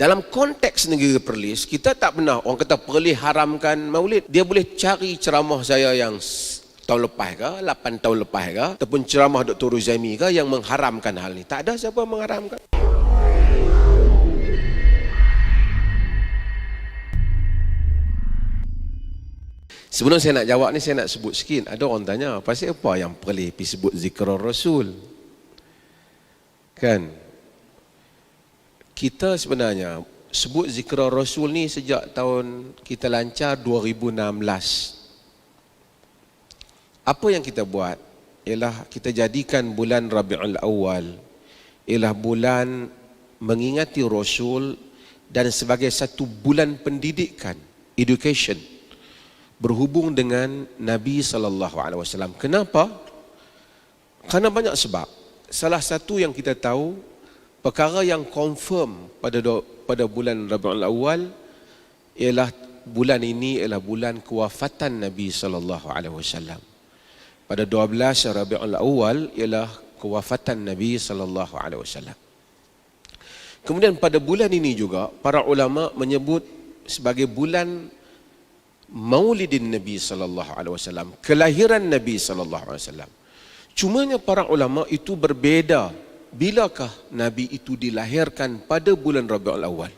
Dalam konteks negara Perlis, kita tak pernah orang kata Perlis haramkan maulid. Dia boleh cari ceramah saya yang tahun lepas ke, 8 tahun lepas ke, ataupun ceramah Dr. Ruzaimi ke yang mengharamkan hal ni. Tak ada siapa mengharamkan. Sebelum saya nak jawab ni, saya nak sebut sikit. Ada orang tanya, pasal apa yang Perlis pergi sebut zikrar Rasul? Kan? Kita sebenarnya sebut zikrar Rasul ni sejak tahun kita lancar 2016. Apa yang kita buat ialah kita jadikan bulan Rabiul Awal ialah bulan mengingati Rasul dan sebagai satu bulan pendidikan, education, berhubung dengan Nabi SAW. Kenapa? Kerana banyak sebab. Salah satu yang kita tahu, perkara yang confirm pada bulan Rabiul Awal ialah bulan ini ialah bulan kewafatan Nabi SAW. Pada 12 Rabiul Awal ialah kewafatan Nabi SAW. Kemudian pada bulan ini juga para ulama menyebut sebagai bulan Maulidin Nabi SAW, kelahiran Nabi SAW. Cumanya para ulama itu berbeza. Bilakah Nabi itu dilahirkan pada bulan Rabiul Awal?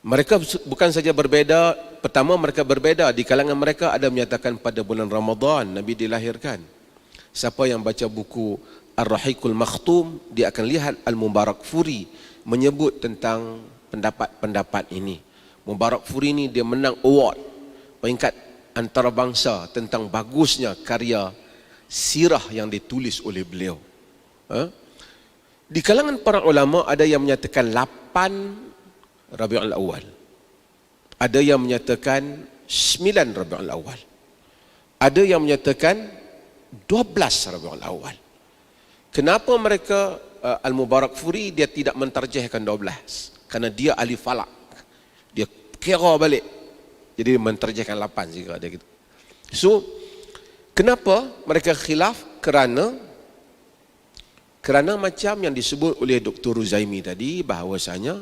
Mereka bukan saja berbeza, pertama mereka berbeza, di kalangan mereka ada menyatakan pada bulan Ramadan Nabi dilahirkan. Siapa yang baca buku Ar-Rahiqul Makhtum, dia akan lihat Al-Mubarakfuri menyebut tentang pendapat-pendapat ini. Mubarakfuri ini dia menang award peringkat antarabangsa tentang bagusnya karya sirah yang ditulis oleh beliau. Di kalangan para ulama ada yang menyatakan 8 Rabiul Awal, ada yang menyatakan 9 Rabiul Awal, ada yang menyatakan 12 Rabiul Awal. Kenapa mereka Al-Mubarakfuri dia tidak mentarjihkan 12? Kerana dia ahli falak, dia kira balik, jadi mentarjihkan 8 jika ada gitu. So kenapa mereka khilaf? Kerana macam yang disebut oleh Dr. Ruzaimi tadi, bahawasanya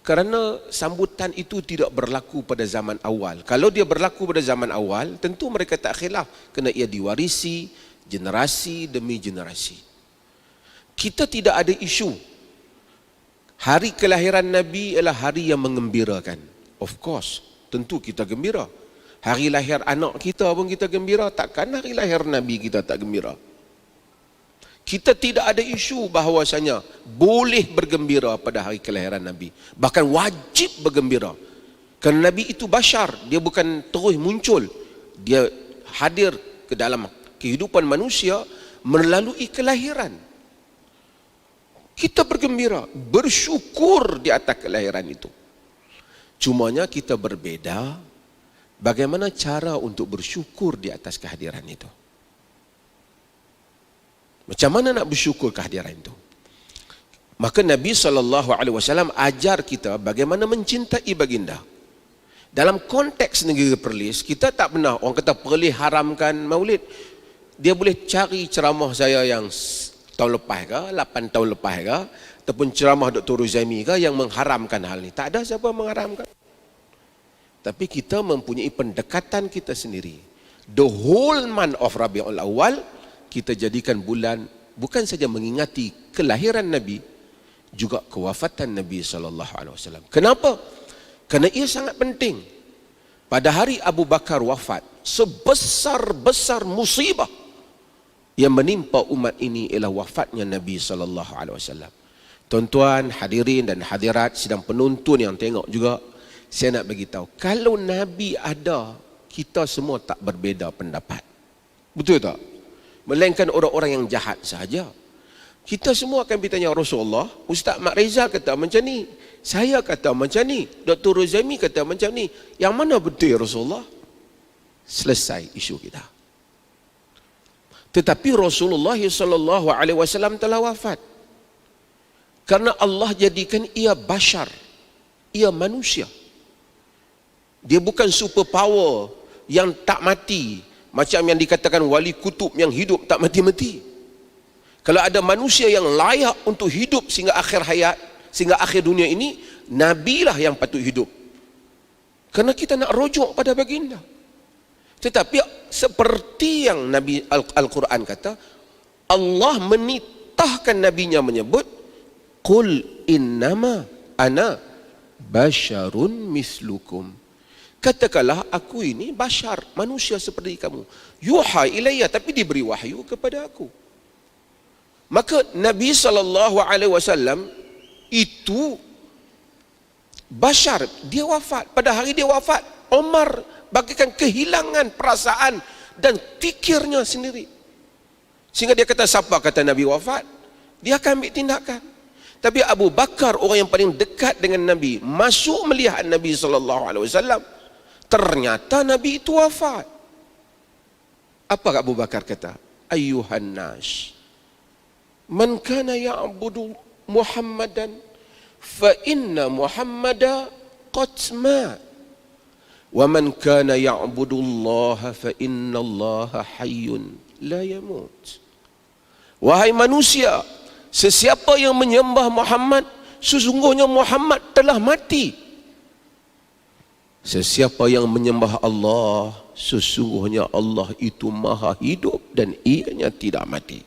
kerana sambutan itu tidak berlaku pada zaman awal. Kalau dia berlaku pada zaman awal, tentu mereka tak khilaf, kerana ia diwarisi generasi demi generasi. Kita tidak ada isu hari kelahiran Nabi ialah hari yang mengembirakan. Of course, tentu kita gembira. Hari lahir anak kita pun kita gembira, takkan hari lahir Nabi kita tak gembira? Kita tidak ada isu bahawasanya boleh bergembira pada hari kelahiran Nabi. Bahkan wajib bergembira. Kerana Nabi itu bashar, dia bukan terus muncul. Dia hadir ke dalam kehidupan manusia melalui kelahiran. Kita bergembira, bersyukur di atas kelahiran itu. Cumanya kita berbeza bagaimana cara untuk bersyukur di atas kehadiran itu. Macam mana nak bersyukur kehadiran itu? Maka Nabi SAW ajar kita bagaimana mencintai baginda. Dalam konteks negara Perlis, kita tak pernah orang kata Perlis haramkan maulid. Dia boleh cari ceramah saya yang tahun lepas ke, 8 tahun lepas ke, ataupun ceramah Dr. Ruzaimi ke yang mengharamkan hal ni. Tak ada siapa mengharamkan. Tapi kita mempunyai pendekatan kita sendiri. The whole month of Rabiul Awal kita jadikan bulan bukan saja mengingati kelahiran Nabi, juga kewafatan Nabi SAW. Kenapa? Kerana ia sangat penting. Pada hari Abu Bakar wafat, sebesar-besar musibah yang menimpa umat ini ialah wafatnya Nabi SAW. Tuan-tuan, hadirin dan hadirat, sidang penonton yang tengok juga, saya nak bagi tahu, kalau Nabi ada, kita semua tak berbeza pendapat. Betul tak? Melainkan orang-orang yang jahat sahaja. Kita semua akan bertanya Rasulullah, Ustaz Mak Reza kata macam ni, saya kata macam ni, Dr. Ruzaimi kata macam ni. Yang mana betul Rasulullah? Selesai isu kita. Tetapi Rasulullah SAW telah wafat. Karena Allah jadikan ia bashar, ia manusia. Dia bukan superpower yang tak mati, macam yang dikatakan wali kutub yang hidup tak mati-mati. Kalau ada manusia yang layak untuk hidup sehingga akhir hayat, sehingga akhir dunia ini, Nabi lah yang patut hidup. Kerana kita nak rujuk pada baginda. Tetapi seperti yang Nabi Al-Quran kata, Allah menitahkan nabinya menyebut, qul innama ana basyarun mislukum. Katakanlah aku ini bashar, manusia seperti kamu. Yuha ilayya, tapi diberi wahyu kepada aku. Maka Nabi SAW itu bashar, dia wafat. Pada hari dia wafat, Umar bagaikan kehilangan perasaan dan fikirnya sendiri. Sehingga dia kata, siapa kata Nabi wafat, dia akan ambil tindakan. Tapi Abu Bakar, orang yang paling dekat dengan Nabi, masuk melihat Nabi SAW, ternyata Nabi itu wafat. Apa Abu Bakar kata? Ayyuhan nas, man kana ya'budu Muhammadan fa inna Muhammada qad mat, wa man kana ya'budu Allah fa inna Allah hayyun la yamut. Wahai manusia, sesiapa yang menyembah Muhammad, sesungguhnya Muhammad telah mati. Sesiapa yang menyembah Allah, sesungguhnya Allah itu maha hidup dan ianya tidak mati.